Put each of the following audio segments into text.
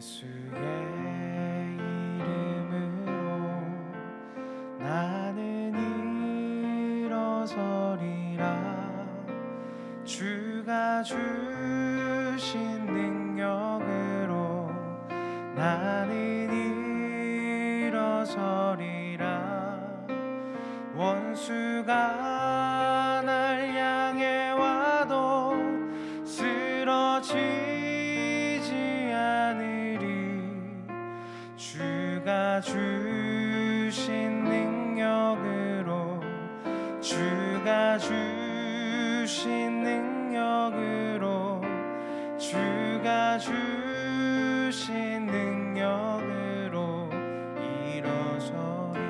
예수의 이름으로 나는 일어서리라. 주가 주신 능력으로 나는 일어서리라. 원수가 날 향해 와도 쓰러지지 않으리. 주가 주신 능력으로 주가 주신 능력으로 주가 주신 능력으로 일어서리.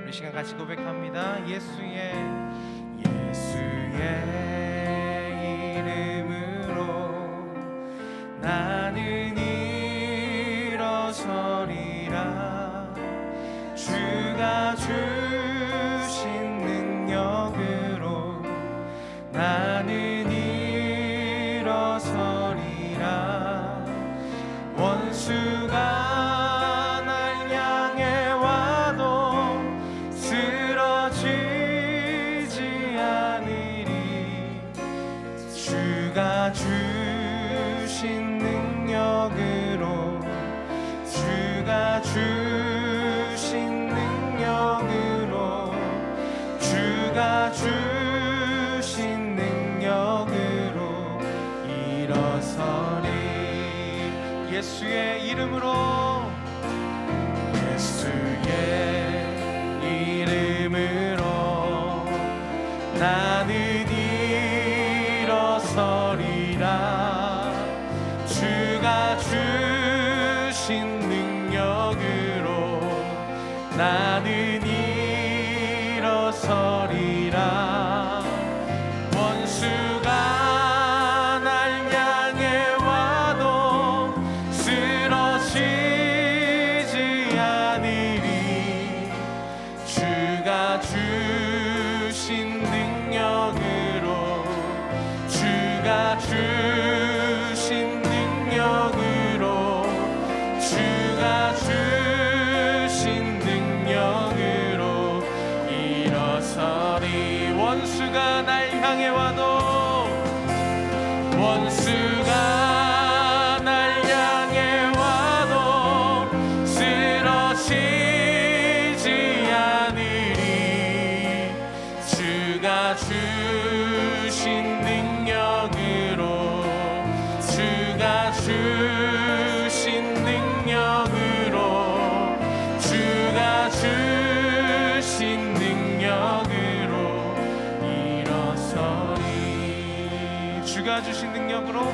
우리 시간 같이 고백합니다. 예수의 이름으로 나는 일어서리라. 주가 주신 능력으로 나는 일어서리라. 원수가 날 향해 와도 쓰러지지 않으리. 주가 주신 능력으로 주가 주신 능력으로 주가 주신 능력으로 일어서리. 예수의 이름으로 나는 일어서리라. 주가 주신 능력으로 나는 일어서리라. 원수가 날 향해 와도 쓰러지지 않으리. 주가 주신 능력으로 주가 주신 능력으로 주가 주신 능력으로 일어서리. 원수가 날 향해 와도 원수가 날 향해 와도 쓰러지지 않으리. 주가 주신 능력으로 주가 주신 능력으로 주가 주신 능력으로 일어서리. 주가 주신 능력으로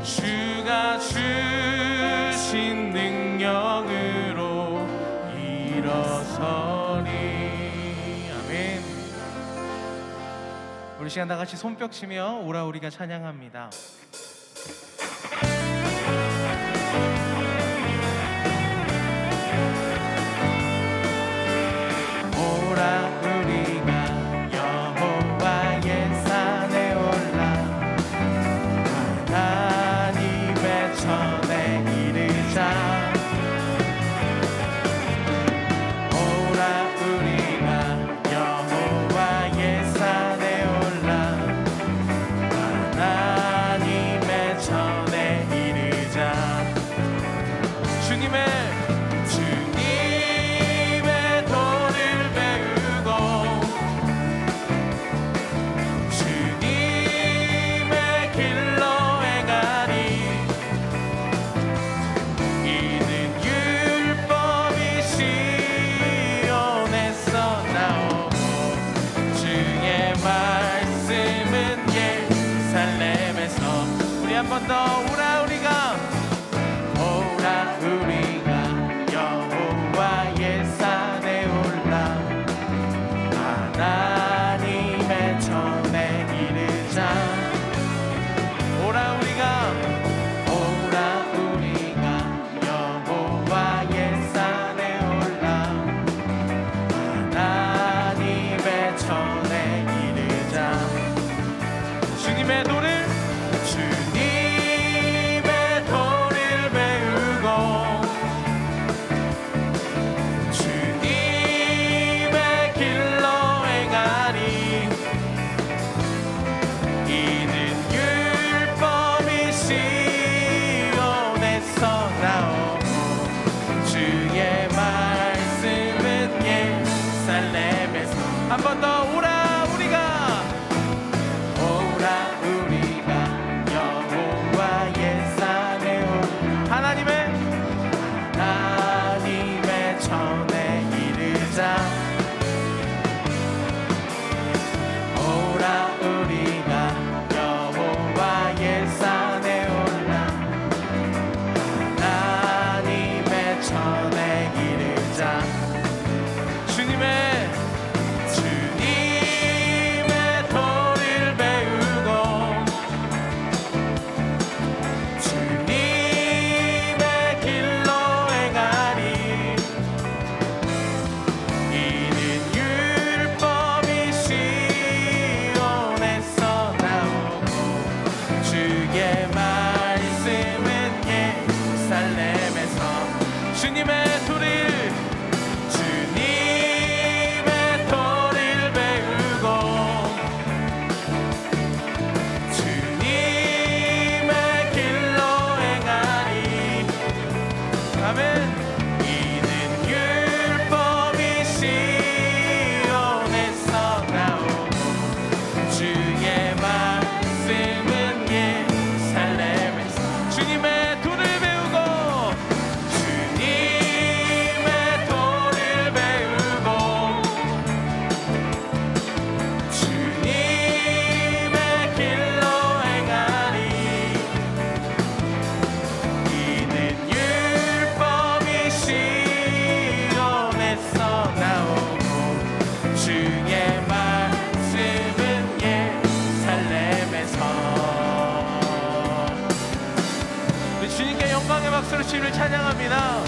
주가 주신 능력으로 일어서리. 아멘. 우리 시간 다 같이 손뼉 치며 오라 우리가 찬양합니다. 오라 우리가 여호와의 산에 올라 하나님의 전에 이르자. 오라 우리가 여호와의 산에 올라 하나님의 전에 이르자. 주님의 도를 배우고 주님의 길로 행하니 이는 율법이 시온에서 나오고 주의 말씀은 예루살렘에서. 우리 한 번 더 오라 우리가 오라 우리가 여호와의 산에 올라 하나님의 전에 이르자. 오라 우리가 여호와의 산에 올라 하나님의 전에 이르자. 주님의 도를 주님의 주님을 찬양합니다.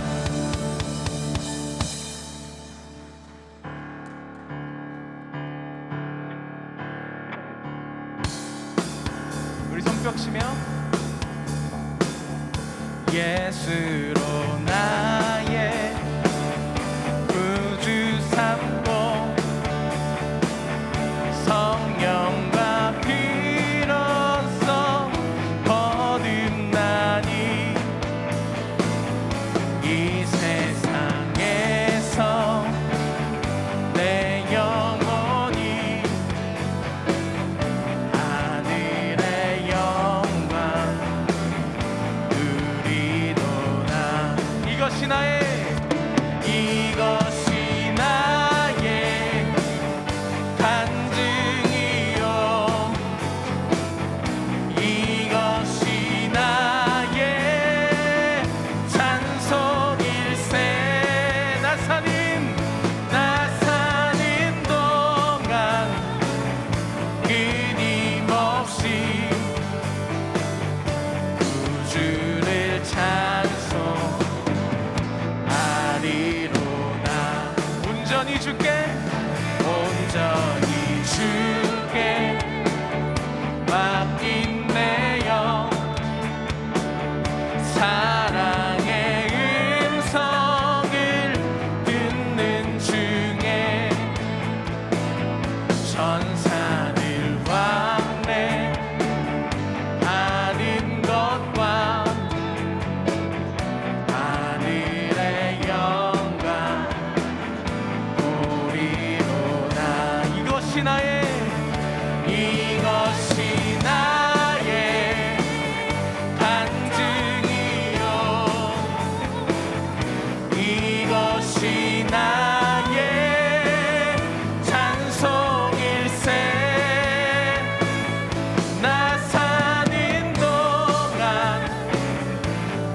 우리 손뼉 치며 예수로 나의 구주 삼고 성령과 피로써 거듭나니 이 세상에서 내 영혼이 하늘의 영광 누리도다. 이것이 나의 간증이요 이것이 나의 찬송일세. 나 사는 동안 끊임없이 구주를 찬송하리로다. 온전히 주께 맡긴 내 영 사랑의 음성을 듣는 중에 천사를 왕래하는 것과 하늘의 영광 보리로다. 이것이 나의 간증이요 이것이 나의 찬송일세. 나 사는 동안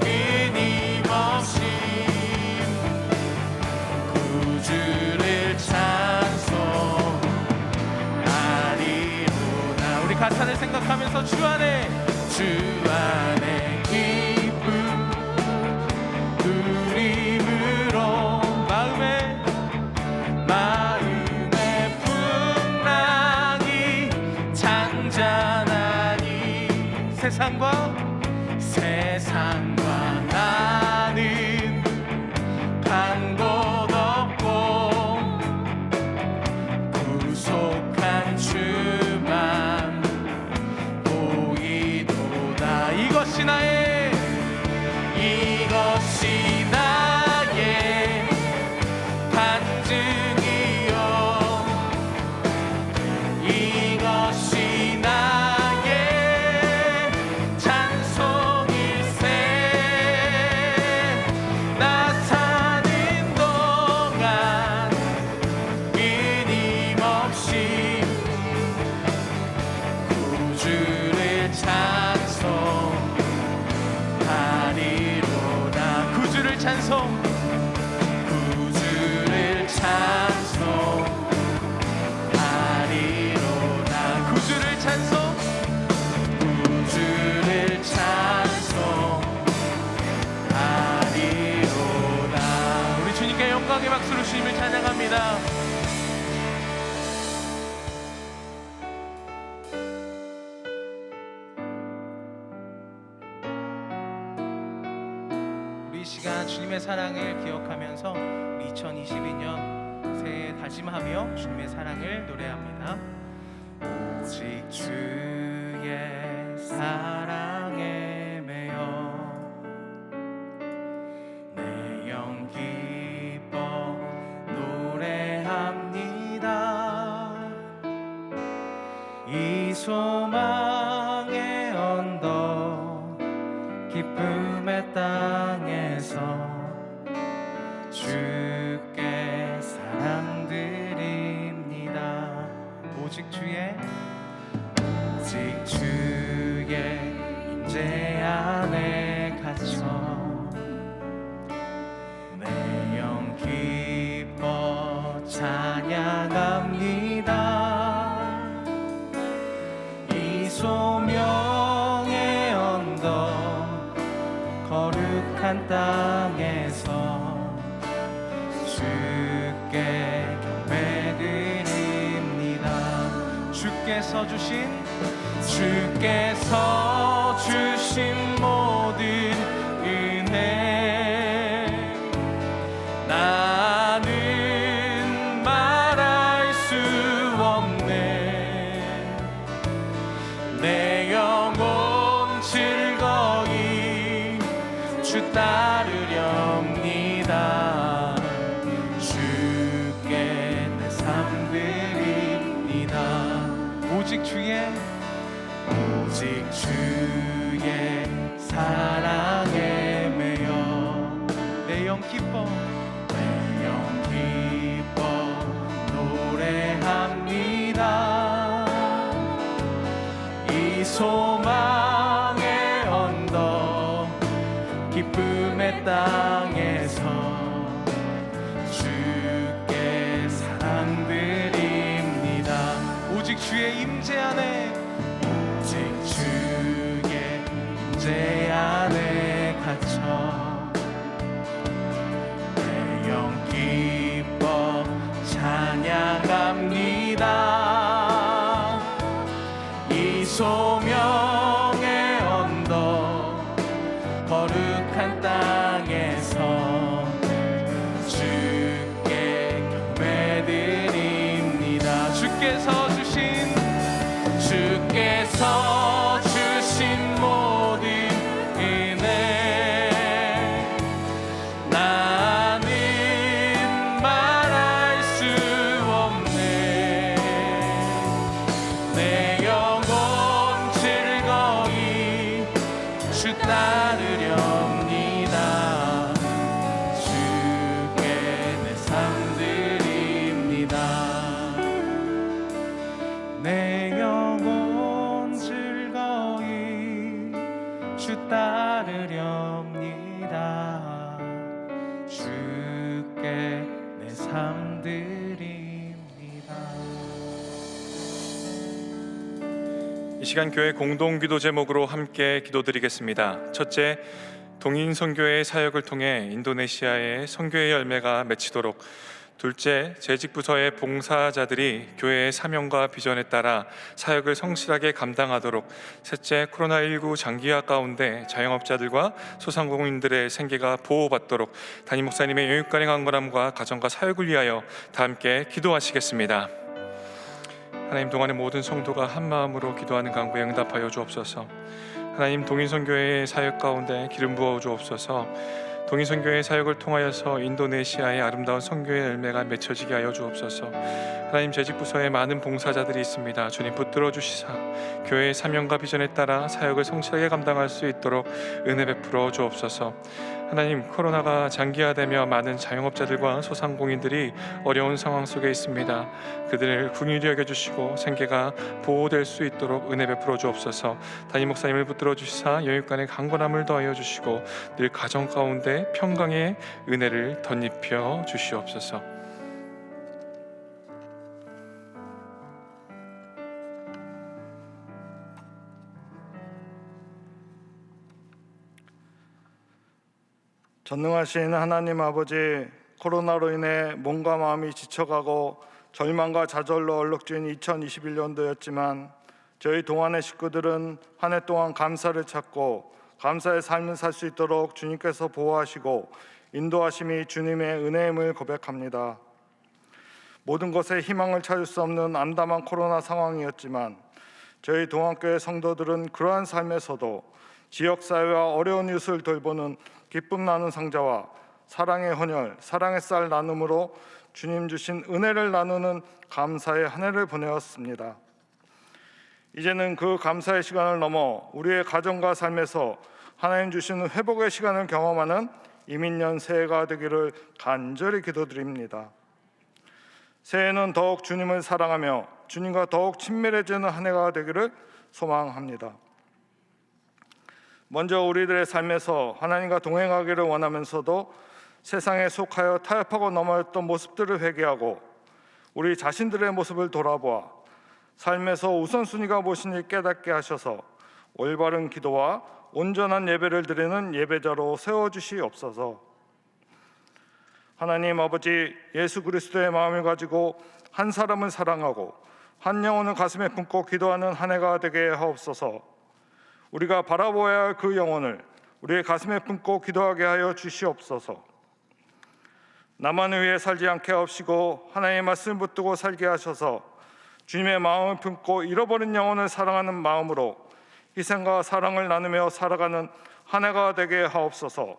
끊임없이 구주를 찬송하리로다. 우리 가사를 생각하면서 주 안에 기쁨 누림으로 마음의 풍랑이 잔잔하니 세상과 나는 간 곳 없고 구속한 주만 보이도다. 이것이 나의 간증이요 이것이 나의 찬송일세. 나 사는 동안 끊임없이 구주를 찬송하리로다. 구주를 찬송하리로다. 구주를 찬송하리로다. 우리 주님께 영광의 박수로 주님을 찬양합니다. 우리 이 시간 주님의 사랑을 기억하면서 2022년 새해 다짐하며 주님의 사랑을 노래합니다. 오직 주의 사랑에 매여 내 영 기뻐 노래합니다. 이 소망의 언덕 기쁨의 땅에서 주께 사랑드립니다. 오직 주의 임재 안에 갇혀 내 영 기뻐 찬양합니다. 이 소명의 언덕 거룩한 거룩한 땅에서 주께 경배드립니다. 주께서 주신 모든 은혜 나는 말할 수 없네. 내 영혼 즐거이 주 따르렵니다. 주께 내 삶 드립니다. 오직 주의 사랑에 매여 내 영 기뻐 노래합니다. 이 소망의 언덕 기쁨의 땅에서 주께 사랑 드립니다. 오직 주의 임재 안에 갇혀 내 영 기뻐 찬양합니다. 이 소명의 언덕 거룩한 땅에서 주께 경배드립니다. 주께서 주신 모든 은혜 나는 말할 수 없네. 내 영혼 즐거이 주 따르렵니다. 주께 내 삶 드립니다. 내 영혼 즐거이 주 따르렵니다. 주께 내 삶 드립니다. 이 시간 교회 공동기도 제목으로 함께 기도드리겠습니다. 첫째, 동인선교회 사역을 통해 인도네시아의 선교의 열매가 맺히도록. 둘째, 재직부서의 봉사자들이 교회의 사명과 비전에 따라 사역을 성실하게 감당하도록. 셋째, 코로나19 장기화 가운데 자영업자들과 소상공인들의 생계가 보호받도록 담임 목사님의 영육간의 강건함과 가정과 사역을 위하여 다 함께 기도하시겠습니다. 하나님, 동안의 모든 성도가 한 마음으로 기도하는 간구에 응답하여 주옵소서. 하나님, 동인선교회의 사역 가운데 기름 부어 주옵소서. 동인선교회 사역을 통하여서 인도네시아의 아름다운 선교의 열매가 맺혀지게 하여 주옵소서. 하나님, 재직부서에 많은 봉사자들이 있습니다. 주님, 붙들어 주시사 교회의 사명과 비전에 따라 사역을 성실하게 감당할 수 있도록 은혜 베풀어 주옵소서. 하나님, 코로나가 장기화되며 많은 자영업자들과 소상공인들이 어려운 상황 속에 있습니다. 그들을 긍휼히 여겨주시고 생계가 보호될 수 있도록 은혜 베풀어 주옵소서. 담임 목사님을 붙들어 주시사 영육간의 강건함을 더하여 주시고 늘 가정 가운데 평강의 은혜를 덧입혀 주시옵소서. 전능하신 하나님 아버지, 코로나로 인해 몸과 마음이 지쳐가고 절망과 좌절로 얼룩진 2021년도였지만 저희 동안의 식구들은 한 해 동안 감사를 찾고 감사의 삶을 살 수 있도록 주님께서 보호하시고 인도하심이 주님의 은혜임을 고백합니다. 모든 것에 희망을 찾을 수 없는 암담한 코로나 상황이었지만 저희 동안교회 성도들은 그러한 삶에서도 지역사회와 어려운 이웃을 돌보는 기쁨 나눈 상자와 사랑의 헌혈, 사랑의 쌀 나눔으로 주님 주신 은혜를 나누는 감사의 한 해를 보내었습니다. 이제는 그 감사의 시간을 넘어 우리의 가정과 삶에서 하나님 주시는 회복의 시간을 경험하는 이민년 새해가 되기를 간절히 기도드립니다. 새해는 더욱 주님을 사랑하며 주님과 더욱 친밀해지는 한 해가 되기를 소망합니다. 먼저 우리들의 삶에서 하나님과 동행하기를 원하면서도 세상에 속하여 타협하고 넘어졌던 모습들을 회개하고 우리 자신들의 모습을 돌아보아 삶에서 우선순위가 무엇인지 깨닫게 하셔서 올바른 기도와 온전한 예배를 드리는 예배자로 세워주시옵소서. 하나님 아버지, 예수 그리스도의 마음을 가지고 한 사람을 사랑하고 한 영혼을 가슴에 품고 기도하는 한 해가 되게 하옵소서. 우리가 바라보아야 할 그 영혼을 우리의 가슴에 품고 기도하게 하여 주시옵소서. 나만을 위해 살지 않게 하옵시고 하나님의 말씀을 붙들고 살게 하셔서 주님의 마음을 품고 잃어버린 영혼을 사랑하는 마음으로 희생과 사랑을 나누며 살아가는 한 해가 되게 하옵소서.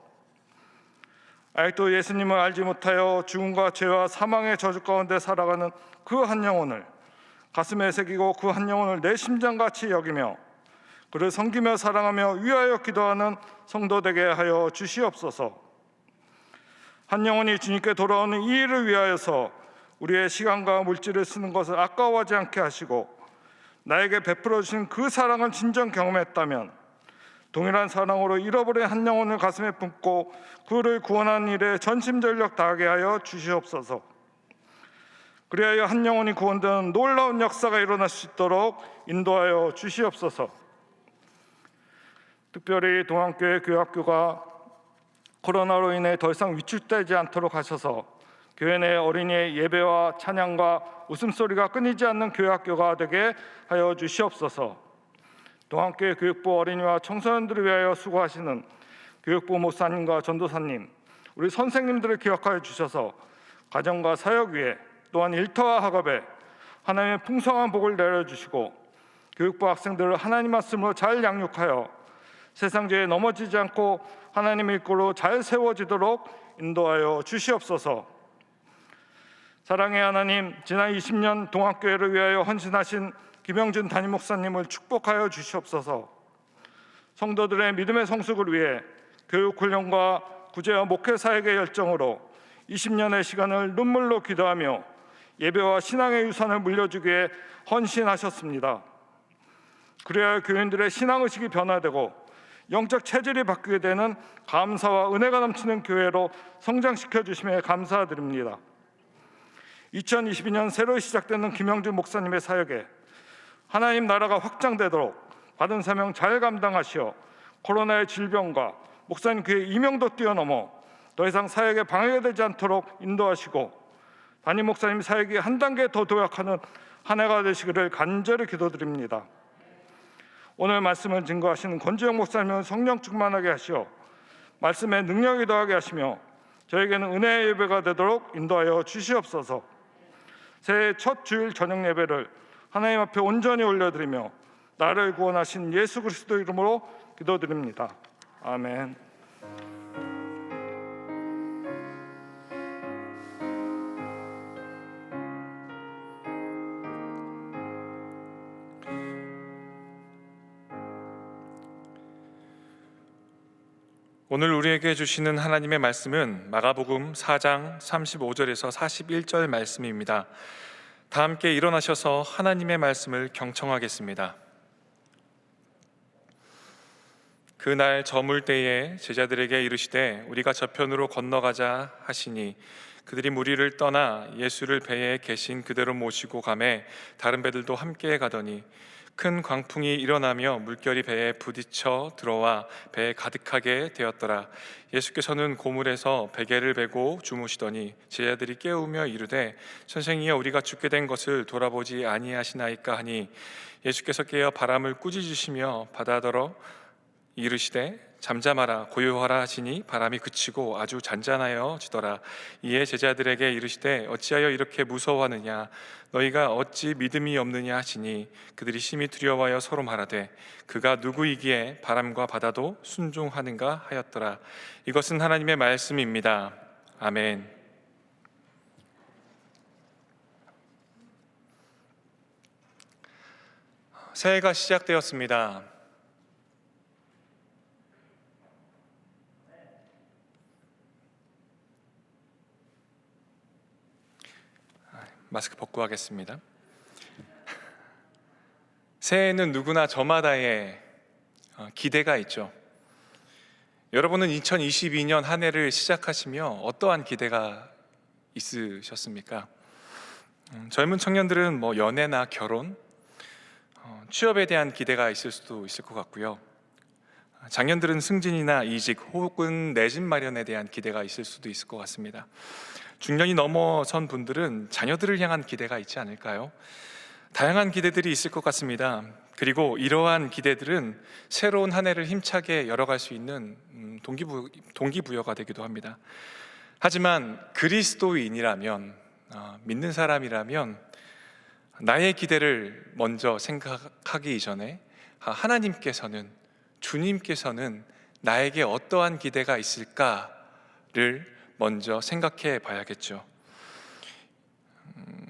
아직도 예수님을 알지 못하여 죽음과 죄와 사망의 저주 가운데 살아가는 그 한 영혼을 가슴에 새기고 그 한 영혼을 내 심장같이 여기며 그를 섬기며 사랑하며 위하여 기도하는 성도 되게 하여 주시옵소서. 한 영혼이 주님께 돌아오는 이 일을 위하여서 우리의 시간과 물질을 쓰는 것을 아까워하지 않게 하시고 나에게 베풀어 주신 그 사랑을 진정 경험했다면 동일한 사랑으로 잃어버린 한 영혼을 가슴에 품고 그를 구원하는 일에 전심전력 다하게 하여 주시옵소서. 그리하여 한 영혼이 구원되는 놀라운 역사가 일어날 수 있도록 인도하여 주시옵소서. 특별히 동안교회 교학교가 코로나로 인해 더 이상 위축되지 않도록 하셔서 교회 내 어린이의 예배와 찬양과 웃음소리가 끊이지 않는 교회학교가 되게 하여 주시옵소서. 동안교회 교육부 어린이와 청소년들을 위하여 수고하시는 교육부 목사님과 전도사님, 우리 선생님들을 기억하여 주셔서 가정과 사역 위에 또한 일터와 학업에 하나님의 풍성한 복을 내려주시고 교육부 학생들을 하나님 말씀으로 잘 양육하여 세상죄에 넘어지지 않고 하나님의 일꾼으로 잘 세워지도록 인도하여 주시옵소서. 사랑의 하나님, 지난 20년 동학교회를 위하여 헌신하신 김영준 담임 목사님을 축복하여 주시옵소서. 성도들의 믿음의 성숙을 위해 교육 훈련과 구제와 목회 사역의 열정으로 20년의 시간을 눈물로 기도하며 예배와 신앙의 유산을 물려주기에 헌신하셨습니다. 그래야 교인들의 신앙의식이 변화되고 영적 체질이 바뀌게 되는 감사와 은혜가 넘치는 교회로 성장시켜 주심에 감사드립니다. 2022년 새로 시작되는 김영준 목사님의 사역에 하나님 나라가 확장되도록 받은 사명 잘 감당하시어 코로나의 질병과 목사님 그의 이명도 뛰어넘어 더 이상 사역에 방해가 되지 않도록 인도하시고 담임 목사님 사역이 한 단계 더 도약하는 한 해가 되시기를 간절히 기도드립니다. 오늘 말씀을 증거하시는 권지영 목사님은 성령 충만하게 하시어 말씀에 능력이 더하게 하시며 저에게는 은혜의 예배가 되도록 인도하여 주시옵소서. 새해 첫 주일 저녁 예배를 하나님 앞에 온전히 올려드리며 나를 구원하신 예수 그리스도 이름으로 기도드립니다. 아멘. 오늘 우리에게 주시는 하나님의 말씀은 마가복음 4장 35절에서 41절 말씀입니다. 다 함께 일어나셔서 하나님의 말씀을 경청하겠습니다. 그날 저물 때에 제자들에게 이르시되 우리가 저편으로 건너가자 하시니 그들이 무리를 떠나 예수를 배에 계신 그대로 모시고 가매 다른 배들도 함께 가더니 큰 광풍이 일어나며 물결이 배에 부딪혀 들어와 배에 가득하게 되었더라. 예수께서는 고물에서 베개를 베고 주무시더니 제자들이 깨우며 이르되 선생이여 우리가 죽게 된 것을 돌아보지 아니하시나이까 하니 예수께서 깨어 바람을 꾸짖으시며 바다더러 이르시되 잠잠하라 고요하라 하시니 바람이 그치고 아주 잔잔하여지더라. 이에 제자들에게 이르시되 어찌하여 이렇게 무서워하느냐 너희가 어찌 믿음이 없느냐 하시니 그들이 심히 두려워하여 서로 말하되 그가 누구이기에 바람과 바다도 순종하는가 하였더라. 이것은 하나님의 말씀입니다. 아멘. 새해가 시작되었습니다. 마스크 벗고 하겠습니다. 새해에는 누구나 저마다의 기대가 있죠. 여러분은 2022년 한 해를 시작하시며 어떠한 기대가 있으셨습니까? 젊은 청년들은 연애나 결혼, 취업에 대한 기대가 있을 수도 있을 것 같고요. 장년들은 승진이나 이직 혹은 내 집 마련에 대한 기대가 있을 수도 있을 것 같습니다. 중년이 넘어선 분들은 자녀들을 향한 기대가 있지 않을까요? 다양한 기대들이 있을 것 같습니다. 그리고 이러한 기대들은 새로운 한 해를 힘차게 열어갈 수 있는 동기부여가 되기도 합니다. 하지만 그리스도인이라면, 믿는 사람이라면 나의 기대를 먼저 생각하기 이전에 하나님께서는, 주님께서는 나에게 어떠한 기대가 있을까를 먼저 생각해 봐야겠죠.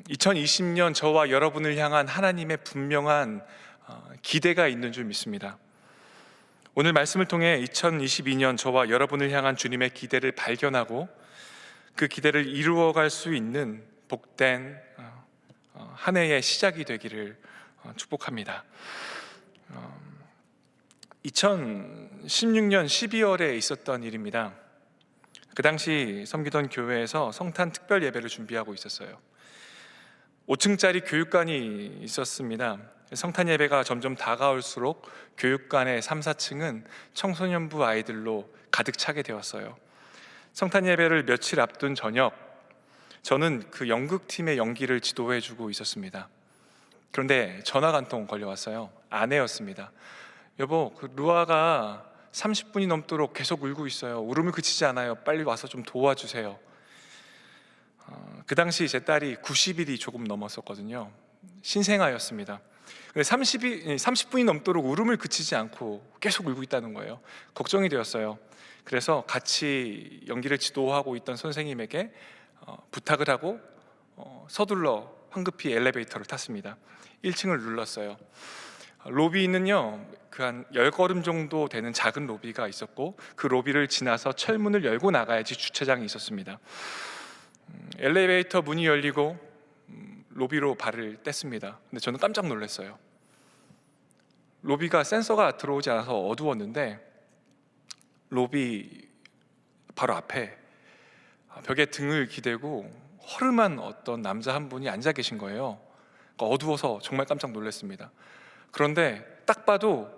2020년 저와 여러분을 향한 하나님의 분명한 기대가 있는 줄 믿습니다. 오늘 말씀을 통해 2022년 저와 여러분을 향한 주님의 기대를 발견하고 그 기대를 이루어갈 수 있는 복된 한 해의 시작이 되기를 축복합니다. 2016년 12월에 있었던 일입니다. 그 당시 섬기던 교회에서 성탄 특별 예배를 준비하고 있었어요. 5층짜리 교육관이 있었습니다. 성탄 예배가 점점 다가올수록 교육관의 3, 4층은 청소년부 아이들로 가득 차게 되었어요. 성탄 예배를 며칠 앞둔 저녁, 저는 그 연극팀의 연기를 지도해주고 있었습니다. 그런데 전화가 한 통 걸려왔어요. 아내였습니다. 여보, 그 루아가 30분이 넘도록 계속 울고 있어요. 울음을 그치지 않아요. 빨리 와서 좀 도와주세요. 그 당시 제 딸이 90일이 조금 넘었었거든요. 신생아였습니다. 30분이 넘도록 울음을 그치지 않고 계속 울고 있다는 거예요. 걱정이 되었어요. 그래서 같이 연기를 지도하고 있던 선생님에게 부탁을 하고 서둘러 황급히 엘리베이터를 탔습니다. 1층을 눌렀어요. 로비는요, 그 한 10걸음 정도 되는 작은 로비가 있었고 그 로비를 지나서 철문을 열고 나가야지 주차장이 있었습니다. 엘리베이터 문이 열리고 로비로 발을 뗐습니다. 근데 저는 깜짝 놀랐어요. 로비가 센서가 들어오지 않아서 어두웠는데 로비 바로 앞에 벽에 등을 기대고 허름한 어떤 남자 한 분이 앉아 계신 거예요. 그러니까 어두워서 정말 깜짝 놀랐습니다. 그런데 딱 봐도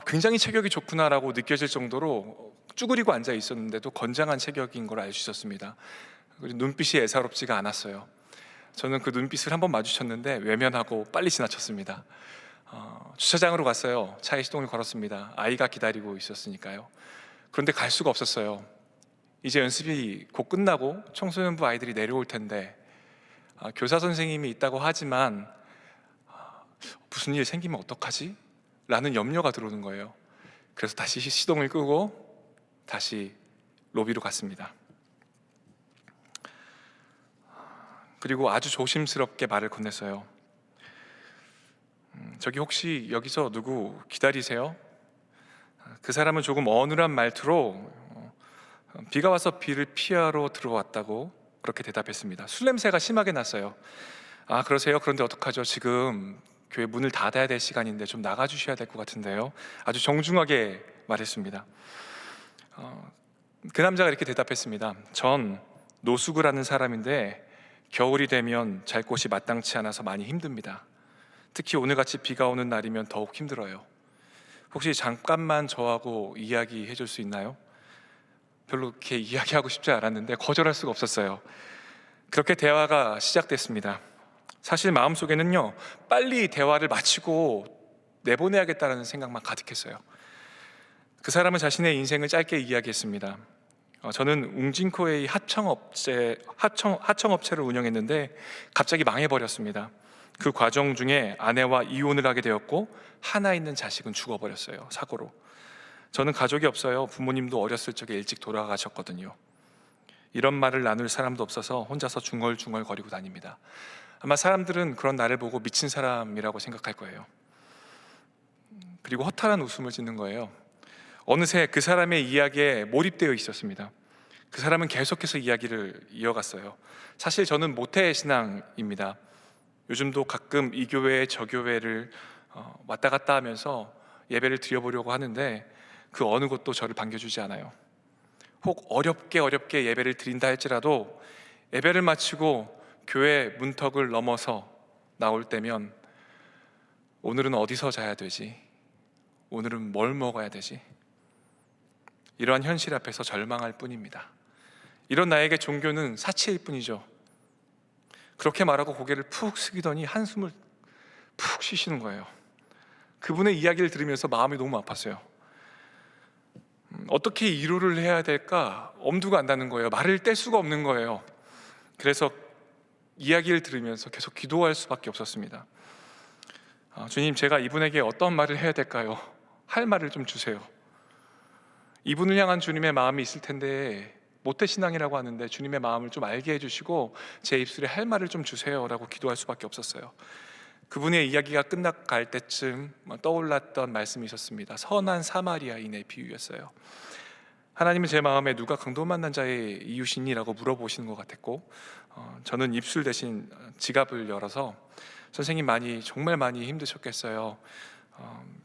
굉장히 체격이 좋구나라고 느껴질 정도로 쭈그리고 앉아 있었는데도 건장한 체격인 걸 알 수 있었습니다. 그리고 눈빛이 애사롭지가 않았어요. 저는 그 눈빛을 한번 마주쳤는데 외면하고 빨리 지나쳤습니다. 주차장으로 갔어요. 차에 시동을 걸었습니다. 아이가 기다리고 있었으니까요. 그런데 갈 수가 없었어요. 이제 연습이 곧 끝나고 청소년부 아이들이 내려올 텐데 교사 선생님이 있다고 하지만 무슨 일 생기면 어떡하지? 라는 염려가 들어오는 거예요. 그래서 다시 시동을 끄고 다시 로비로 갔습니다. 그리고 아주 조심스럽게 말을 건넸어요. 저기 혹시 여기서 누구 기다리세요? 그 사람은 조금 어눌한 말투로 비가 와서 비를 피하러 들어왔다고 그렇게 대답했습니다. 술 냄새가 심하게 났어요. 아, 그러세요? 그런데 어떡하죠? 지금 교회 문을 닫아야 될 시간인데 좀 나가주셔야 될 것 같은데요. 아주 정중하게 말했습니다. 그 남자가 이렇게 대답했습니다. 전 노숙을 하는 사람인데 겨울이 되면 잘 곳이 마땅치 않아서 많이 힘듭니다. 특히 오늘같이 비가 오는 날이면 더욱 힘들어요. 혹시 잠깐만 저하고 이야기해 줄 수 있나요? 별로 그렇게 이야기하고 싶지 않았는데 거절할 수가 없었어요. 그렇게 대화가 시작됐습니다. 사실 마음속에는요, 빨리 대화를 마치고 내보내야겠다는 생각만 가득했어요. 그 사람은 자신의 인생을 짧게 이야기했습니다. 저는 웅진코웨이 하청업체를 운영했는데 갑자기 망해버렸습니다. 그 과정 중에 아내와 이혼을 하게 되었고 하나 있는 자식은 죽어버렸어요. 사고로. 저는 가족이 없어요. 부모님도 어렸을 적에 일찍 돌아가셨거든요. 이런 말을 나눌 사람도 없어서 혼자서 중얼중얼 거리고 다닙니다. 아마 사람들은 그런 나를 보고 미친 사람이라고 생각할 거예요. 그리고 허탈한 웃음을 짓는 거예요. 어느새 그 사람의 이야기에 몰입되어 있었습니다. 그 사람은 계속해서 이야기를 이어갔어요. 사실 저는 모태신앙입니다. 요즘도 가끔 이 교회 저 교회를 왔다 갔다 하면서 예배를 드려보려고 하는데 그 어느 곳도 저를 반겨주지 않아요. 혹 어렵게 예배를 드린다 할지라도 예배를 마치고 교회 문턱을 넘어서 나올 때면 오늘은 어디서 자야 되지? 오늘은 뭘 먹어야 되지? 이러한 현실 앞에서 절망할 뿐입니다. 이런 나에게 종교는 사치일 뿐이죠. 그렇게 말하고 고개를 푹 숙이더니 한숨을 푹 쉬시는 거예요. 그분의 이야기를 들으면서 마음이 너무 아팠어요. 어떻게 위로를 해야 될까 엄두가 안 나는 거예요. 말을 뗄 수가 없는 거예요. 그래서 이야기를 들으면서 계속 기도할 수밖에 없었습니다. 주님, 제가 이분에게 어떤 말을 해야 될까요? 할 말을 좀 주세요. 이분을 향한 주님의 마음이 있을 텐데 모태신앙이라고 하는데 주님의 마음을 좀 알게 해주시고 제 입술에 할 말을 좀 주세요 라고 기도할 수밖에 없었어요. 그분의 이야기가 끝나갈 때쯤 떠올랐던 말씀이 있었습니다. 선한 사마리아인의 비유였어요. 하나님은 제 마음에 누가 강도 만난 자의 이웃이니? 라고 물어보시는 것 같았고, 저는 입술 대신 지갑을 열어서 선생님 정말 많이 힘드셨겠어요.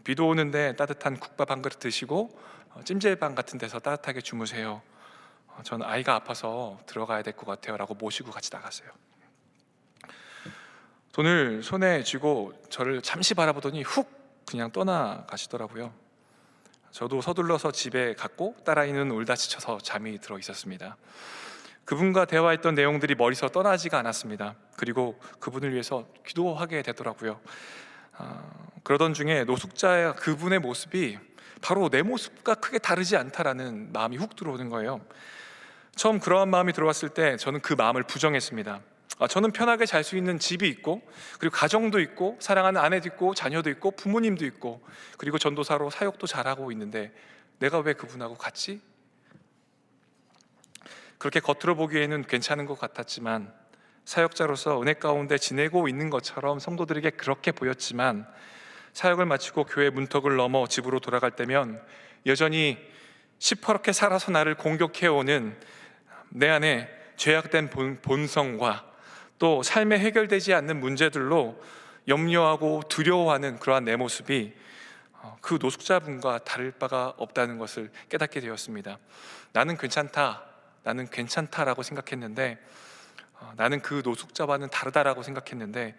비도 오는데 따뜻한 국밥 한 그릇 드시고 찜질방 같은 데서 따뜻하게 주무세요. 저는 아이가 아파서 들어가야 될 것 같아요 라고 모시고 같이 나갔어요. 돈을 손에 쥐고 저를 잠시 바라보더니 훅 그냥 떠나가시더라고요. 저도 서둘러서 집에 갔고 딸아이는 울다 지쳐서 잠이 들어 있었습니다. 그분과 대화했던 내용들이 머리에서 떠나지가 않았습니다. 그리고 그분을 위해서 기도하게 되더라고요. 그러던 중에 노숙자 그분의 모습이 바로 내 모습과 크게 다르지 않다라는 마음이 훅 들어오는 거예요. 처음 그러한 마음이 들어왔을 때 저는 그 마음을 부정했습니다. 저는 편하게 잘 수 있는 집이 있고, 그리고 가정도 있고, 사랑하는 아내도 있고, 자녀도 있고, 부모님도 있고, 그리고 전도사로 사역도 잘하고 있는데 내가 왜 그분하고 같이? 그렇게 겉으로 보기에는 괜찮은 것 같았지만, 사역자로서 은혜 가운데 지내고 있는 것처럼 성도들에게 그렇게 보였지만, 사역을 마치고 교회 문턱을 넘어 집으로 돌아갈 때면 여전히 시퍼렇게 살아서 나를 공격해오는 내 안에 죄악된 본성과 또 삶에 해결되지 않는 문제들로 염려하고 두려워하는 그러한 내 모습이 그 노숙자분과 다를 바가 없다는 것을 깨닫게 되었습니다. 나는 괜찮다라고 생각했는데, 나는 그 노숙자와는 다르다라고 생각했는데,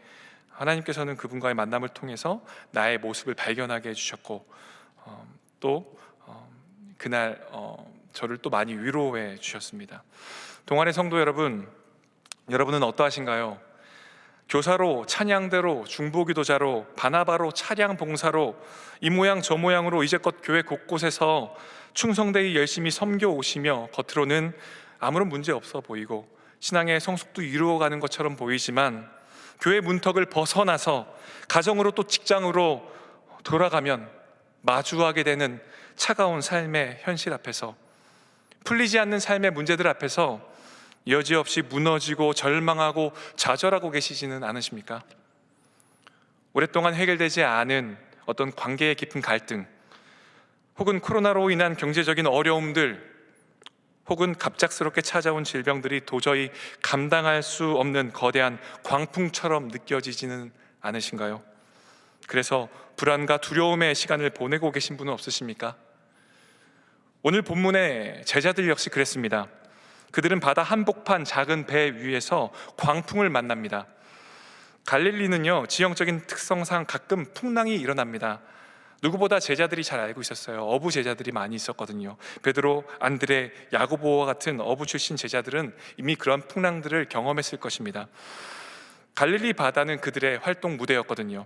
하나님께서는 그분과의 만남을 통해서 나의 모습을 발견하게 해주셨고, 또 그날 저를 또 많이 위로해 주셨습니다. 동안의 성도 여러분, 여러분은 어떠하신가요? 교사로, 찬양대로, 중보기도자로, 바나바로, 차량 봉사로, 이 모양 저 모양으로 이제껏 교회 곳곳에서 충성되이 열심히 섬겨 오시며 겉으로는 아무런 문제 없어 보이고 신앙의 성숙도 이루어가는 것처럼 보이지만, 교회 문턱을 벗어나서 가정으로 또 직장으로 돌아가면 마주하게 되는 차가운 삶의 현실 앞에서, 풀리지 않는 삶의 문제들 앞에서 여지없이 무너지고 절망하고 좌절하고 계시지는 않으십니까? 오랫동안 해결되지 않은 어떤 관계의 깊은 갈등, 혹은 코로나로 인한 경제적인 어려움들, 혹은 갑작스럽게 찾아온 질병들이 도저히 감당할 수 없는 거대한 광풍처럼 느껴지지는 않으신가요? 그래서 불안과 두려움의 시간을 보내고 계신 분은 없으십니까? 오늘 본문의 제자들 역시 그랬습니다. 그들은 바다 한복판 작은 배 위에서 광풍을 만납니다. 갈릴리는요, 지형적인 특성상 가끔 풍랑이 일어납니다. 누구보다 제자들이 잘 알고 있었어요. 어부 제자들이 많이 있었거든요. 베드로, 안드레, 야고보와 같은 어부 출신 제자들은 이미 그런 풍랑들을 경험했을 것입니다. 갈릴리 바다는 그들의 활동 무대였거든요.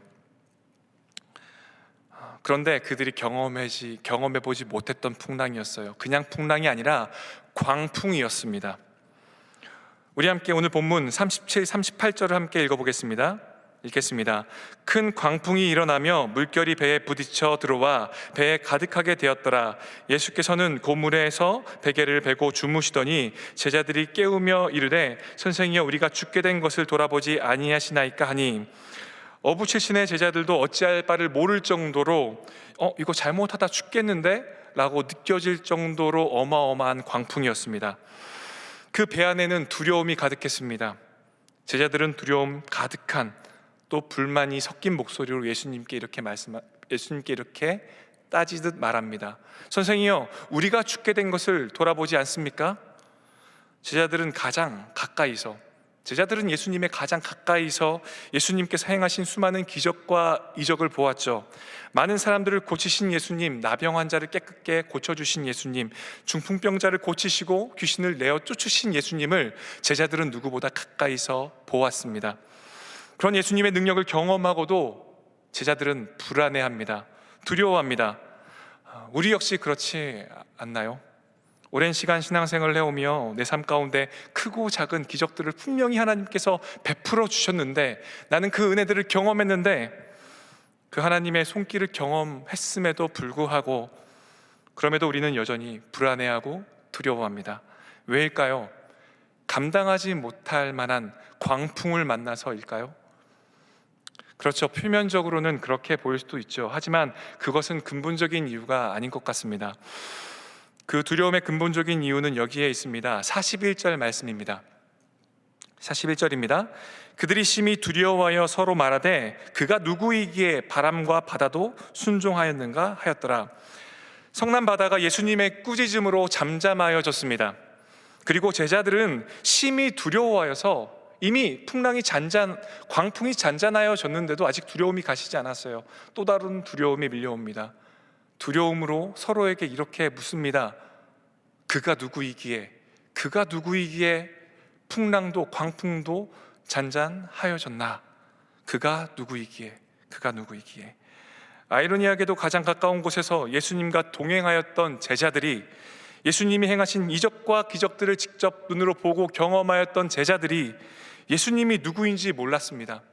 그런데 그들이 경험해보지 못했던 풍랑이었어요. 그냥 풍랑이 아니라 광풍이었습니다. 우리 함께 오늘 본문 37, 38절을 함께 읽어보겠습니다. 읽겠습니다. 큰 광풍이 일어나며 물결이 배에 부딪혀 들어와 배에 가득하게 되었더라. 예수께서는 고물에서 베개를 베고 주무시더니 제자들이 깨우며 이르되 선생이여, 우리가 죽게 된 것을 돌아보지 아니하시나이까 하니, 어부 출신의 제자들도 어찌할 바를 모를 정도로 이거 잘못하다 죽겠는데? 라고 느껴질 정도로 어마어마한 광풍이었습니다. 그 배 안에는 두려움이 가득했습니다. 제자들은 두려움 가득한, 또 불만이 섞인 목소리로 예수님께 이렇게 따지듯 말합니다. 선생이여, 우리가 죽게 된 것을 돌아보지 않습니까? 제자들은 가장 가까이서 제자들은 예수님의 가장 가까이서 예수님께서 행하신 수많은 기적과 이적을 보았죠. 많은 사람들을 고치신 예수님, 나병 환자를 깨끗게 고쳐주신 예수님, 중풍병자를 고치시고 귀신을 내어 쫓으신 예수님을 제자들은 누구보다 가까이서 보았습니다. 그런 예수님의 능력을 경험하고도 제자들은 불안해합니다. 두려워합니다. 우리 역시 그렇지 않나요? 오랜 시간 신앙생활을 해오며 내 삶 가운데 크고 작은 기적들을 분명히 하나님께서 베풀어 주셨는데, 나는 그 은혜들을 경험했는데, 그 하나님의 손길을 경험했음에도 불구하고 그럼에도 우리는 여전히 불안해하고 두려워합니다. 왜일까요? 감당하지 못할 만한 광풍을 만나서일까요? 그렇죠. 표면적으로는 그렇게 보일 수도 있죠. 하지만 그것은 근본적인 이유가 아닌 것 같습니다. 그 두려움의 근본적인 이유는 여기에 있습니다. 41절 말씀입니다. 41절입니다. 그들이 심히 두려워하여 서로 말하되 그가 누구이기에 바람과 바다도 순종하였는가 하였더라. 성난 바다가 예수님의 꾸짖음으로 잠잠하여졌습니다. 그리고 제자들은 심히 두려워하여서 이미 광풍이 잔잔하여졌는데도 아직 두려움이 가시지 않았어요. 또 다른 두려움이 밀려옵니다. 두려움으로 서로에게 이렇게 묻습니다. 그가 누구이기에 풍랑도 광풍도 잔잔하여졌나? 그가 누구이기에? 아이러니하게도 가장 가까운 곳에서 예수님과 동행하였던 제자들이, 예수님이 행하신 이적과 기적들을 직접 눈으로 보고 경험하였던 제자들이 예수님이 누구인지 몰랐습니다.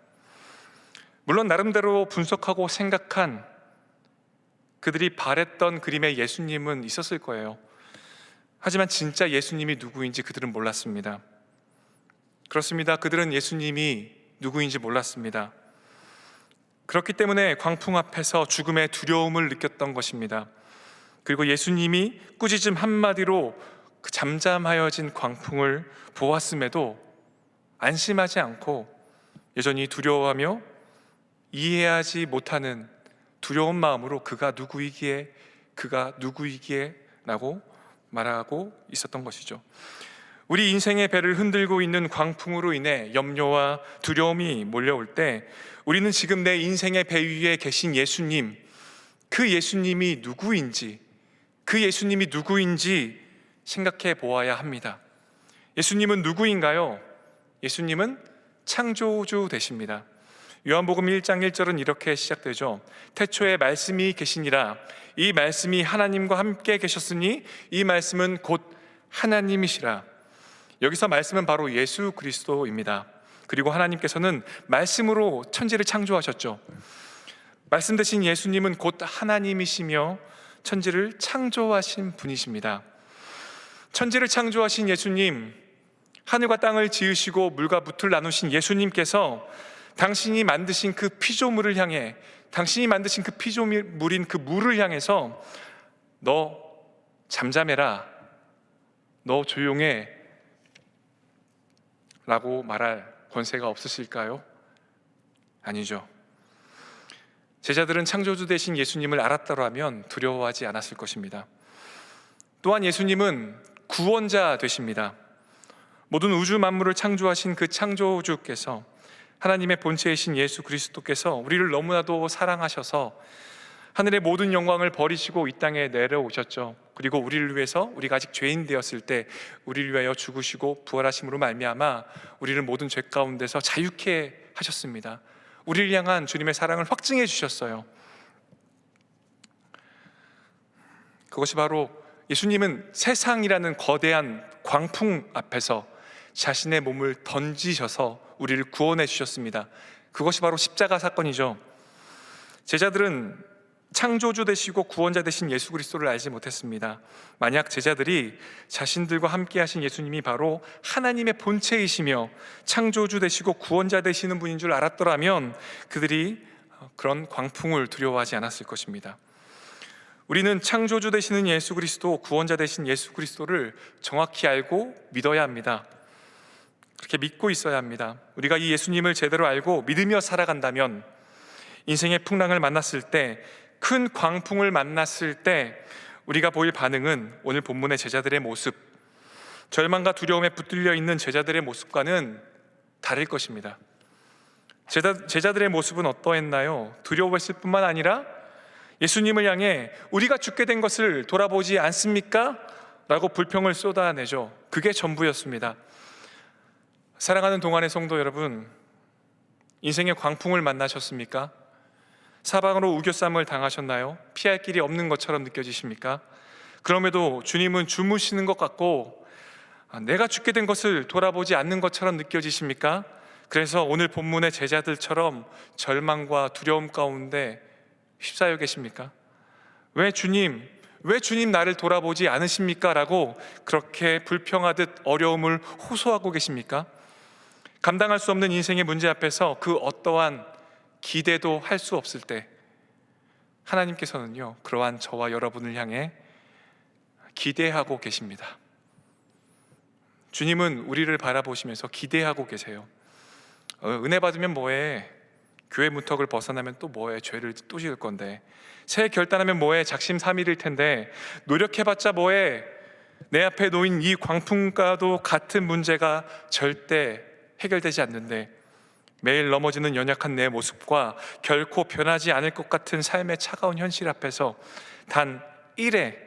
물론 나름대로 분석하고 생각한 그들이 바랬던 그림의 예수님은 있었을 거예요. 하지만 진짜 예수님이 누구인지 그들은 몰랐습니다. 그렇습니다. 그들은 예수님이 누구인지 몰랐습니다. 그렇기 때문에 광풍 앞에서 죽음의 두려움을 느꼈던 것입니다. 그리고 예수님이 꾸짖음 한마디로 그 잠잠하여진 광풍을 보았음에도 안심하지 않고 여전히 두려워하며 이해하지 못하는 두려운 마음으로 그가 누구이기에 라고 말하고 있었던 것이죠. 우리 인생의 배를 흔들고 있는 광풍으로 인해 염려와 두려움이 몰려올 때 우리는 지금 내 인생의 배 위에 계신 예수님, 그 예수님이 누구인지 생각해 보아야 합니다. 예수님은 누구인가요? 예수님은 창조주 되십니다. 요한복음 1장 1절은 이렇게 시작되죠. 태초에 말씀이 계시니라. 이 말씀이 하나님과 함께 계셨으니 이 말씀은 곧 하나님이시라. 여기서 말씀은 바로 예수 그리스도입니다. 그리고 하나님께서는 말씀으로 천지를 창조하셨죠. 말씀 대신 예수님은 곧 하나님이시며 천지를 창조하신 분이십니다. 천지를 창조하신 예수님, 하늘과 땅을 지으시고 물과 묻을 나누신 예수님께서 당신이 만드신 그 피조물을 향해, 당신이 만드신 그 피조물인 그 물을 향해서 너 잠잠해라, 너 조용해 라고 말할 권세가 없으실까요? 아니죠. 제자들은 창조주 되신 예수님을 알았더라면 두려워하지 않았을 것입니다. 또한 예수님은 구원자 되십니다. 모든 우주 만물을 창조하신 그 창조주께서, 하나님의 본체이신 예수 그리스도께서 우리를 너무나도 사랑하셔서 하늘의 모든 영광을 버리시고 이 땅에 내려오셨죠. 그리고 우리를 위해서, 우리가 아직 죄인 되었을 때 우리를 위하여 죽으시고 부활하심으로 말미암아 우리를 모든 죄 가운데서 자유케 하셨습니다. 우리를 향한 주님의 사랑을 확증해 주셨어요. 그것이 바로 예수님은 세상이라는 거대한 광풍 앞에서 자신의 몸을 던지셔서 우리를 구원해 주셨습니다. 그것이 바로 십자가 사건이죠. 제자들은 창조주 되시고 구원자 되신 예수 그리스도를 알지 못했습니다. 만약 제자들이 자신들과 함께 하신 예수님이 바로 하나님의 본체이시며 창조주 되시고 구원자 되시는 분인 줄 알았더라면 그들이 그런 광풍을 두려워하지 않았을 것입니다. 우리는 창조주 되시는 예수 그리스도, 구원자 되신 예수 그리스도를 정확히 알고 믿어야 합니다. 그렇게 믿고 있어야 합니다. 우리가 이 예수님을 제대로 알고 믿으며 살아간다면 인생의 풍랑을 만났을 때, 큰 광풍을 만났을 때 우리가 보일 반응은 오늘 본문의 제자들의 모습, 절망과 두려움에 붙들려 있는 제자들의 모습과는 다를 것입니다. 제자들의 모습은 어떠했나요? 두려워했을 뿐만 아니라 예수님을 향해 우리가 죽게 된 것을 돌아보지 않습니까? 라고 불평을 쏟아내죠. 그게 전부였습니다. 사랑하는 동안의 성도 여러분, 인생의 광풍을 만나셨습니까? 사방으로 우겨쌈을 당하셨나요? 피할 길이 없는 것처럼 느껴지십니까? 그럼에도 주님은 주무시는 것 같고 내가 죽게 된 것을 돌아보지 않는 것처럼 느껴지십니까? 그래서 오늘 본문의 제자들처럼 절망과 두려움 가운데 휩싸여 계십니까? 왜 주님 나를 돌아보지 않으십니까? 라고 그렇게 불평하듯 어려움을 호소하고 계십니까? 감당할 수 없는 인생의 문제 앞에서 그 어떠한 기대도 할 수 없을 때 하나님께서는요, 그러한 저와 여러분을 향해 기대하고 계십니다. 주님은 우리를 바라보시면서 기대하고 계세요. 은혜 받으면 뭐해? 교회 문턱을 벗어나면 또 뭐해? 죄를 또 지을 건데. 새 결단하면 뭐해? 작심삼일일 텐데. 노력해봤자 뭐해? 내 앞에 놓인 이 광풍과도 같은 문제가 절대 해결되지 않는데, 매일 넘어지는 연약한 내 모습과 결코 변하지 않을 것 같은 삶의 차가운 현실 앞에서 단 1의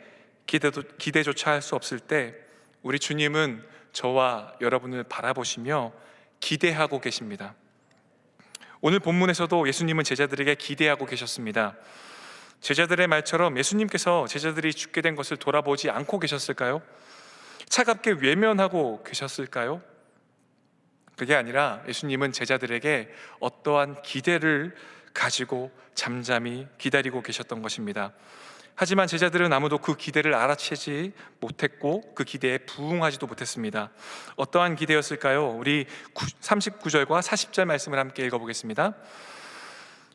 기대조차 할 수 없을 때 우리 주님은 저와 여러분을 바라보시며 기대하고 계십니다. 오늘 본문에서도 예수님은 제자들에게 기대하고 계셨습니다. 제자들의 말처럼 예수님께서 제자들이 죽게 된 것을 돌아보지 않고 계셨을까요? 차갑게 외면하고 계셨을까요? 그게 아니라 예수님은 제자들에게 어떠한 기대를 가지고 잠잠히 기다리고 계셨던 것입니다. 하지만 제자들은 아무도 그 기대를 알아채지 못했고 그 기대에 부응하지도 못했습니다. 어떠한 기대였을까요? 우리 39절과 40절 말씀을 함께 읽어보겠습니다.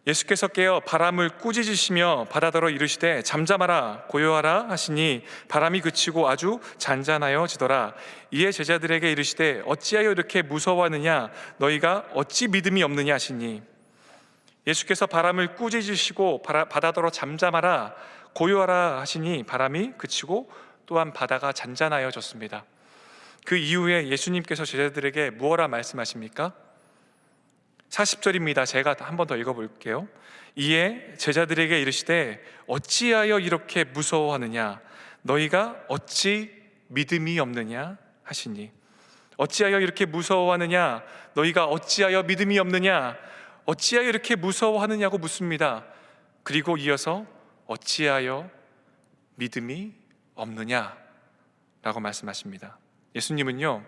예수께서 깨어 바람을 꾸짖으시며 바다더러 이르시되 잠잠하라 고요하라 하시니 바람이 그치고 아주 잔잔하여지더라. 이에 제자들에게 이르시되 어찌하여 이렇게 무서워하느냐 너희가 어찌 믿음이 없느냐 하시니, 예수께서 바람을 꾸짖으시고 바다더러 잠잠하라 고요하라 하시니 바람이 그치고 또한 바다가 잔잔하여졌습니다. 그 이후에 예수님께서 제자들에게 무엇라 말씀하십니까? 40절입니다. 제가 한 번 더 읽어볼게요. 이에 제자들에게 이르시되 어찌하여 이렇게 무서워하느냐 너희가 어찌 믿음이 없느냐 하시니, 어찌하여 이렇게 무서워하느냐 너희가 어찌하여 믿음이 없느냐, 어찌하여 이렇게 무서워하느냐고 묻습니다. 그리고 이어서 어찌하여 믿음이 없느냐 라고 말씀하십니다. 예수님은요,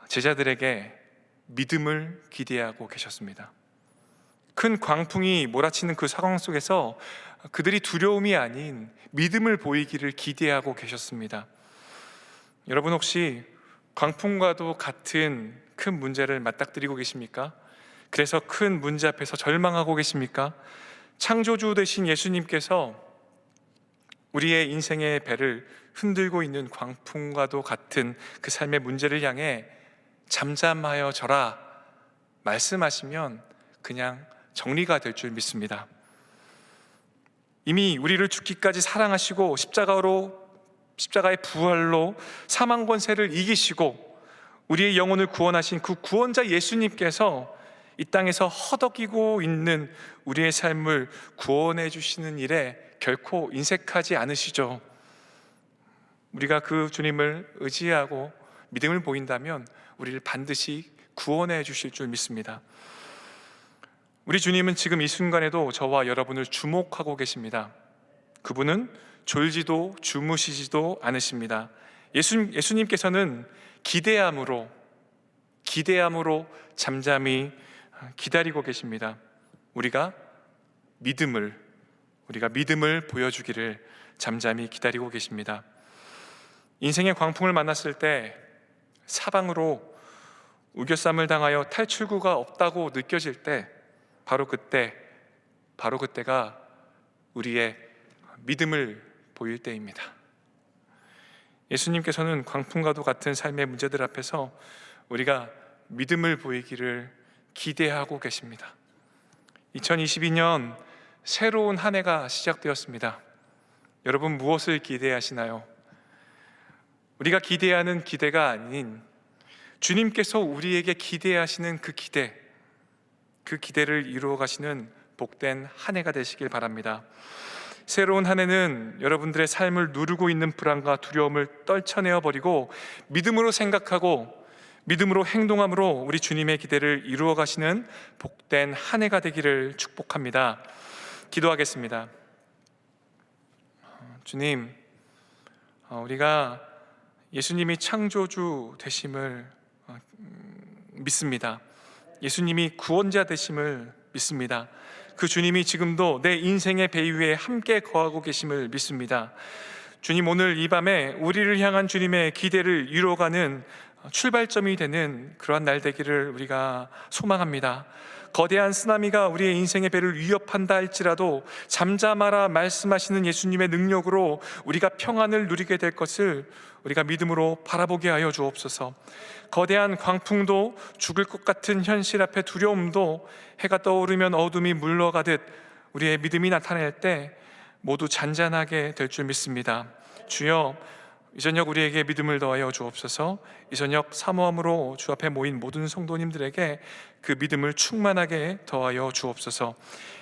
제자들에게 믿음을 기대하고 계셨습니다. 큰 광풍이 몰아치는 그 상황 속에서 그들이 두려움이 아닌 믿음을 보이기를 기대하고 계셨습니다. 여러분 혹시 광풍과도 같은 큰 문제를 맞닥뜨리고 계십니까? 그래서 큰 문제 앞에서 절망하고 계십니까? 창조주 되신 예수님께서 우리의 인생의 배를 흔들고 있는 광풍과도 같은 그 삶의 문제를 향해 잠잠하여 져라 말씀하시면 그냥 정리가 될 줄 믿습니다. 이미 우리를 죽기까지 사랑하시고 십자가의 부활로 사망 권세를 이기시고 우리의 영혼을 구원하신 그 구원자 예수님께서 이 땅에서 허덕이고 있는 우리의 삶을 구원해 주시는 일에 결코 인색하지 않으시죠. 우리가 그 주님을 의지하고 믿음을 보인다면 우리를 반드시 구원해 주실 줄 믿습니다. 우리 주님은 지금 이 순간에도 저와 여러분을 주목하고 계십니다. 그분은 졸지도 주무시지도 않으십니다. 예수님께서는 기대함으로 잠잠히 기다리고 계십니다. 우리가 믿음을 보여주기를 잠잠히 기다리고 계십니다. 인생의 광풍을 만났을 때 사방으로 우겨쌈을 당하여 탈출구가 없다고 느껴질 때 바로 그때가 우리의 믿음을 보일 때입니다. 예수님께서는 광풍과도 같은 삶의 문제들 앞에서 우리가 믿음을 보이기를 기대하고 계십니다. 2022년 새로운 한 해가 시작되었습니다. 여러분 무엇을 기대하시나요? 우리가 기대하는 기대가 아닌 주님께서 우리에게 기대하시는 그 기대를 이루어 가시는 복된 한 해가 되시길 바랍니다. 새로운 한 해는 여러분들의 삶을 누르고 있는 불안과 두려움을 떨쳐내어 버리고 믿음으로 생각하고 믿음으로 행동함으로 우리 주님의 기대를 이루어 가시는 복된 한 해가 되기를 축복합니다. 기도하겠습니다. 주님, 우리가 예수님이 창조주 되심을 믿습니다. 예수님이 구원자 되심을 믿습니다. 그 주님이 지금도 내 인생의 배 위에 함께 거하고 계심을 믿습니다. 주님, 오늘 이 밤에 우리를 향한 주님의 기대를 이루어가는 출발점이 되는 그러한 날 되기를 우리가 소망합니다. 거대한 쓰나미가 우리의 인생의 배를 위협한다 할지라도 잠잠하라 말씀하시는 예수님의 능력으로 우리가 평안을 누리게 될 것을 우리가 믿음으로 바라보게 하여 주옵소서. 거대한 광풍도, 죽을 것 같은 현실 앞에 두려움도 해가 떠오르면 어둠이 물러가듯 우리의 믿음이 나타날 때 모두 잔잔하게 될 줄 믿습니다. 주여, 이 저녁 우리에게 믿음을 더하여 주옵소서. 이 저녁 사모함으로 주 앞에 모인 모든 성도님들에게 그 믿음을 충만하게 더하여 주옵소서.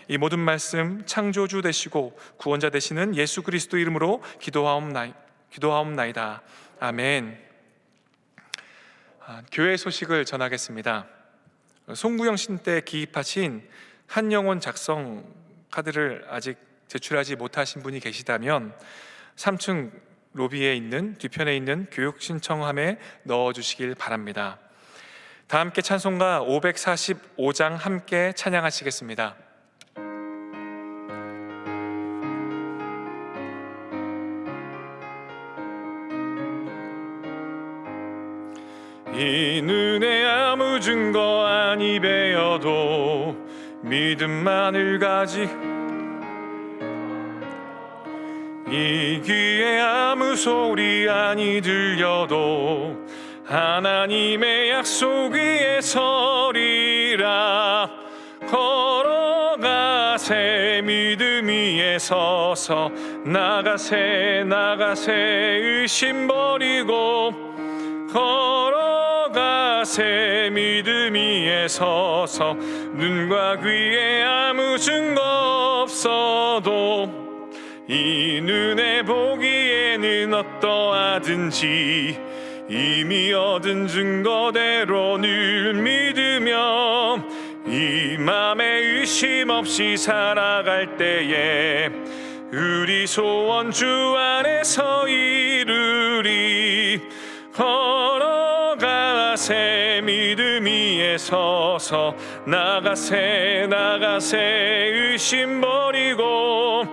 이 모든 말씀 창조주 되시고 구원자 되시는 예수 그리스도 이름으로 기도하옵나이다. 아멘. 교회 소식을 전하겠습니다. 송구영 신 때 기입하신 한영혼 작성 카드를 아직 제출하지 못하신 분이 계시다면 3층 로비에 있는 뒤편에 있는 교육 신청함에 넣어주시길 바랍니다. 다 함께 찬송가 545장 함께 찬양하시겠습니다. 이 눈에 아무 증거 아니 배어도 믿음만을 가지, 이 귀에 아무 소리 아니 들려도 하나님의 약속 위에 서리라. 걸어가세 믿음 위에 서서, 나가세 의심 버리고, 걸어가세 믿음 위에 서서, 눈과 귀에 아무 증거 없어도 이 눈에 보기에는 어떠하든지 이미 얻은 증거대로 늘 믿으며 이 맘에 의심 없이 살아갈 때에 우리 소원 주 안에서 이루리. 걸어가세 믿음 위에 서서, 나가세 의심 버리고,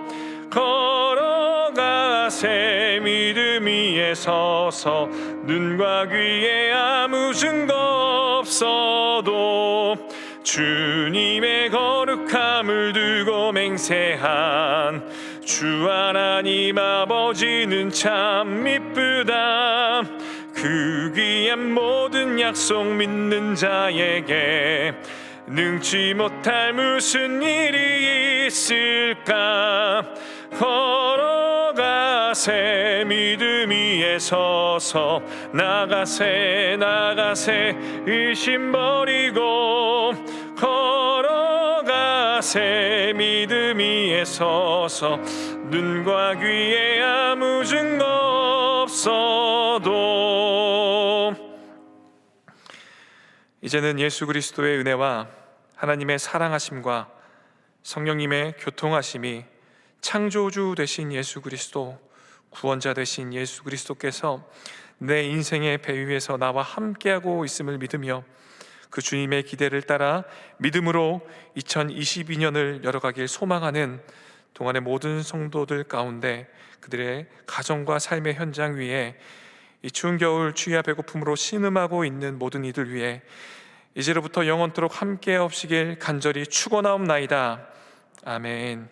걸어가세 믿음 위에 서서, 눈과 귀에 아무 증거 없어도 주님의 거룩함을 두고 맹세한 주 하나님 아버지는 참 미쁘다. 그 귀한 모든 약속 믿는 자에게 능치 못할 무슨 일이 있을까. 걸어가세 믿음 위에 서서, 나가세 의심 버리고, 걸어가세 믿음 위에 서서, 눈과 귀에 아무 증거 없어도. 이제는 예수 그리스도의 은혜와 하나님의 사랑하심과 성령님의 교통하심이 창조주 되신 예수 그리스도, 구원자 되신 예수 그리스도께서 내 인생의 배 위에서 나와 함께하고 있음을 믿으며 그 주님의 기대를 따라 믿음으로 2022년을 열어가길 소망하는 동안의 모든 성도들 가운데, 그들의 가정과 삶의 현장 위에 이 추운 겨울 추위와 배고픔으로 신음하고 있는 모든 이들 위해 이제로부터 영원토록 함께 하옵시길 간절히 축원하옵나이다. 아멘.